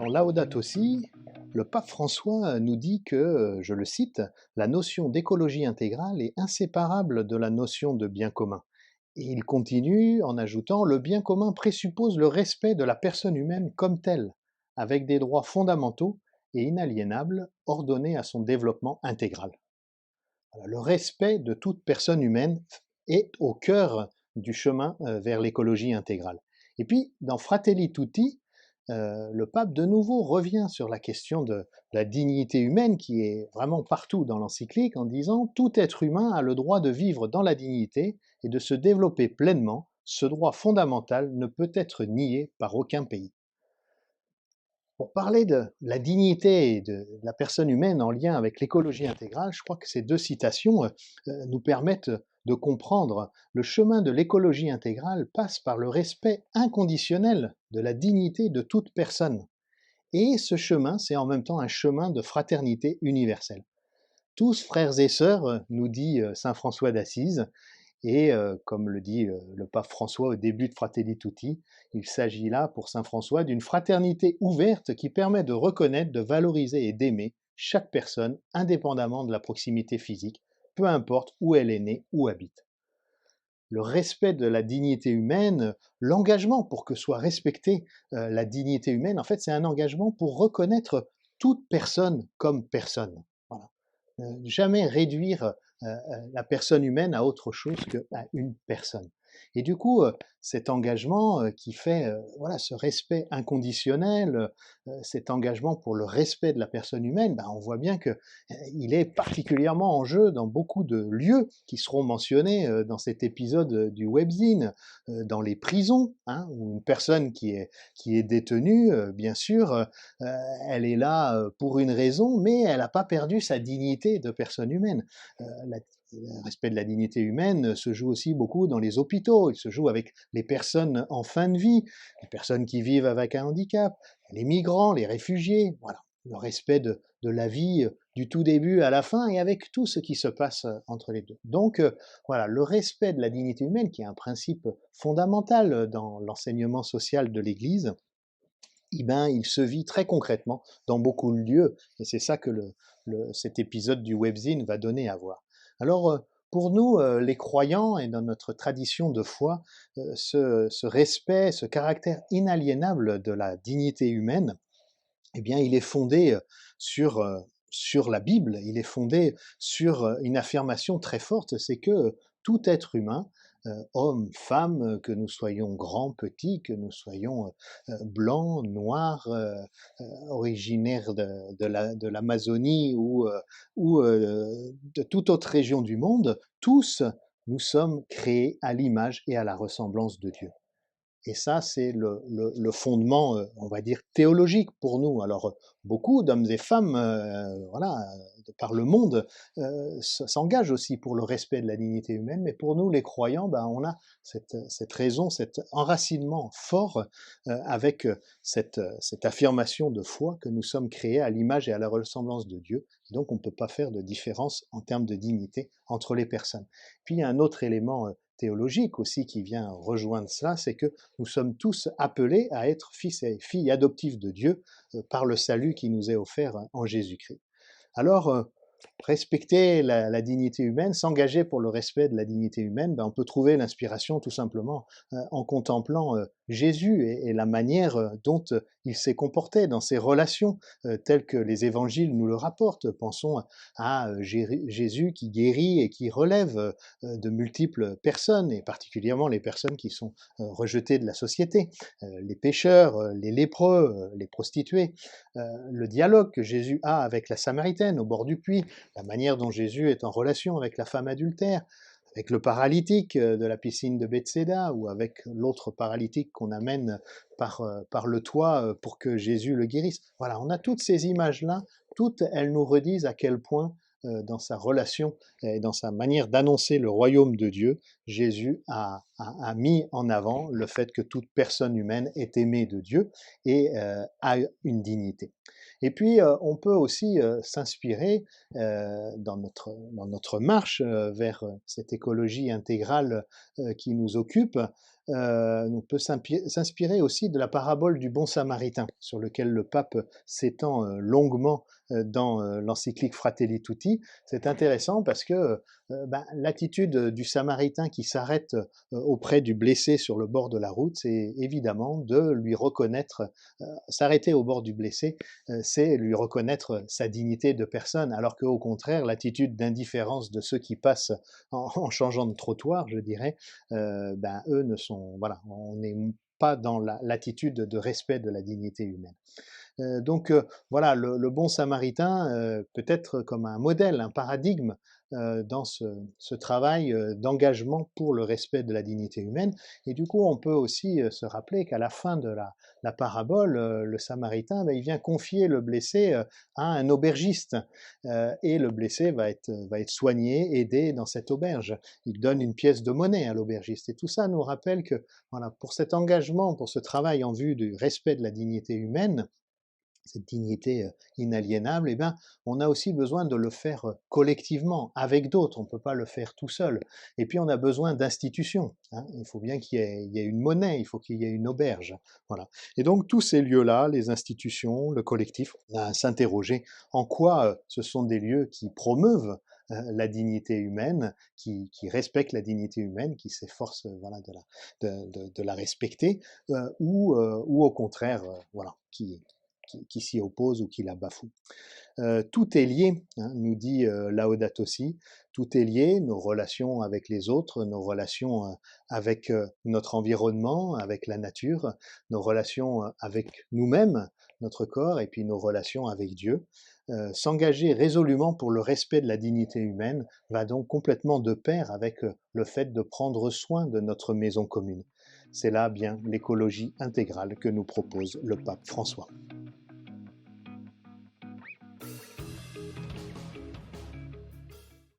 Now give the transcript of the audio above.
Dans Laudato Si, le pape François nous dit que, je le cite, la notion d'écologie intégrale est inséparable de la notion de bien commun. Et il continue en ajoutant, le bien commun présuppose le respect de la personne humaine comme telle, avec des droits fondamentaux et inaliénables ordonnés à son développement intégral. Voilà, le respect de toute personne humaine est au cœur du chemin vers l'écologie intégrale. Et puis, dans Fratelli Tutti, le pape de nouveau revient sur la question de la dignité humaine qui est vraiment partout dans l'encyclique en disant tout être humain a le droit de vivre dans la dignité et de se développer pleinement. Ce droit fondamental ne peut être nié par aucun pays. Pour parler de la dignité et de la personne humaine en lien avec l'écologie intégrale, je crois que ces deux citations nous permettent de comprendre le chemin de l'écologie intégrale passe par le respect inconditionnel de la dignité de toute personne. Et ce chemin, c'est en même temps un chemin de fraternité universelle. Tous frères et sœurs, nous dit saint François d'Assise, et comme le dit le pape François au début de Fratelli Tutti, il s'agit là pour saint François d'une fraternité ouverte qui permet de reconnaître, de valoriser et d'aimer chaque personne indépendamment de la proximité physique, peu importe où elle est née ou habite. Le respect de la dignité humaine, l'engagement pour que soit respectée la dignité humaine, en fait c'est un engagement pour reconnaître toute personne comme personne. Voilà. Jamais réduire la personne humaine à autre chose qu'à une personne. Et du coup, cet engagement qui fait voilà, ce respect inconditionnel, cet engagement pour le respect de la personne humaine, ben, on voit bien qu'il est particulièrement en jeu dans beaucoup de lieux qui seront mentionnés dans cet épisode du webzine, dans les prisons, hein, où une personne qui est détenue, bien sûr, elle est là pour une raison, mais elle n'a pas perdu sa dignité de personne humaine. Le respect de la dignité humaine se joue aussi beaucoup dans les hôpitaux, il se joue avec les personnes en fin de vie, les personnes qui vivent avec un handicap, les migrants, les réfugiés, voilà, le respect de la vie du tout début à la fin et avec tout ce qui se passe entre les deux. Donc voilà, le respect de la dignité humaine, qui est un principe fondamental dans l'enseignement social de l'Église, eh ben, il se vit très concrètement dans beaucoup de lieux, et c'est ça que cet épisode du webzine va donner à voir. Alors, pour nous, les croyants, et dans notre tradition de foi, ce respect, ce caractère inaliénable de la dignité humaine, eh bien, il est fondé sur la Bible, il est fondé sur une affirmation très forte, c'est que tout être humain, homme, femme, que nous soyons grands, petits, que nous soyons blancs, noirs, originaires de l'Amazonie ou de toute autre région du monde, tous nous sommes créés à l'image et à la ressemblance de Dieu. Et ça, c'est le fondement, on va dire, théologique pour nous. Alors, beaucoup d'hommes et femmes, voilà, de par le monde, s'engagent aussi pour le respect de la dignité humaine, mais pour nous, les croyants, ben, on a cette raison, cet enracinement fort avec cette affirmation de foi que nous sommes créés à l'image et à la ressemblance de Dieu. Et donc, on ne peut pas faire de différence en termes de dignité entre les personnes. Puis, il y a un autre élément théologique aussi qui vient rejoindre cela, c'est que nous sommes tous appelés à être fils et filles adoptifs de Dieu par le salut qui nous est offert en Jésus-Christ. Alors, respecter la dignité humaine, s'engager pour le respect de la dignité humaine, ben, on peut trouver l'inspiration tout simplement en contemplant Jésus et la manière dont il s'est comporté dans ses relations telles que les évangiles nous le rapportent. Pensons à Jésus qui guérit et qui relève de multiples personnes, et particulièrement les personnes qui sont rejetées de la société, les pécheurs, les lépreux, les prostituées, le dialogue que Jésus a avec la Samaritaine au bord du puits, la manière dont Jésus est en relation avec la femme adultère, avec le paralytique de la piscine de Bethséda, ou avec l'autre paralytique qu'on amène par le toit pour que Jésus le guérisse. Voilà, on a toutes ces images-là, toutes elles nous redisent à quel point dans sa relation et dans sa manière d'annoncer le royaume de Dieu, Jésus a mis en avant le fait que toute personne humaine est aimée de Dieu et a une dignité. Et puis, on peut aussi s'inspirer dans notre marche vers cette écologie intégrale qui nous occupe. On peut s'inspirer aussi de la parabole du bon samaritain, sur lequel le pape s'étend longuement dans l'encyclique Fratelli Tutti. C'est intéressant parce que l'attitude du samaritain qui s'arrête auprès du blessé sur le bord de la route, c'est évidemment de lui reconnaître, s'arrêter au bord du blessé, c'est lui reconnaître sa dignité de personne, alors qu'au contraire, l'attitude d'indifférence de ceux qui passent en changeant de trottoir, je dirais, eux ne sont, voilà, on n'est pas dans l'attitude de respect de la dignité humaine. Donc voilà, le bon samaritain peut être comme un modèle, un paradigme dans ce travail d'engagement pour le respect de la dignité humaine. Et du coup, on peut aussi se rappeler qu'à la fin de la parabole, le samaritain, il vient confier le blessé à un aubergiste. Et le blessé va être soigné, aidé dans cette auberge. Il donne une pièce de monnaie à l'aubergiste. Et tout ça nous rappelle que voilà, pour cet engagement, pour ce travail en vue du respect de la dignité humaine, cette dignité inaliénable, eh bien, on a aussi besoin de le faire collectivement, avec d'autres. On ne peut pas le faire tout seul. Et puis, on a besoin d'institutions. Hein. Il faut bien qu'il y ait une monnaie, il faut qu'il y ait une auberge. Voilà. Et donc, tous ces lieux-là, les institutions, le collectif, on a à s'interroger en quoi ce sont des lieux qui promeuvent la dignité humaine, qui respectent la dignité humaine, qui s'efforcent voilà, de la respecter, ou au contraire, voilà, qui s'y oppose ou qui la bafoue. Tout est lié, hein, nous dit Laudato Si, tout est lié, nos relations avec les autres, nos relations avec notre environnement, avec la nature, nos relations avec nous-mêmes, notre corps, et puis nos relations avec Dieu. S'engager résolument pour le respect de la dignité humaine va donc complètement de pair avec le fait de prendre soin de notre maison commune. C'est là bien l'écologie intégrale que nous propose le pape François.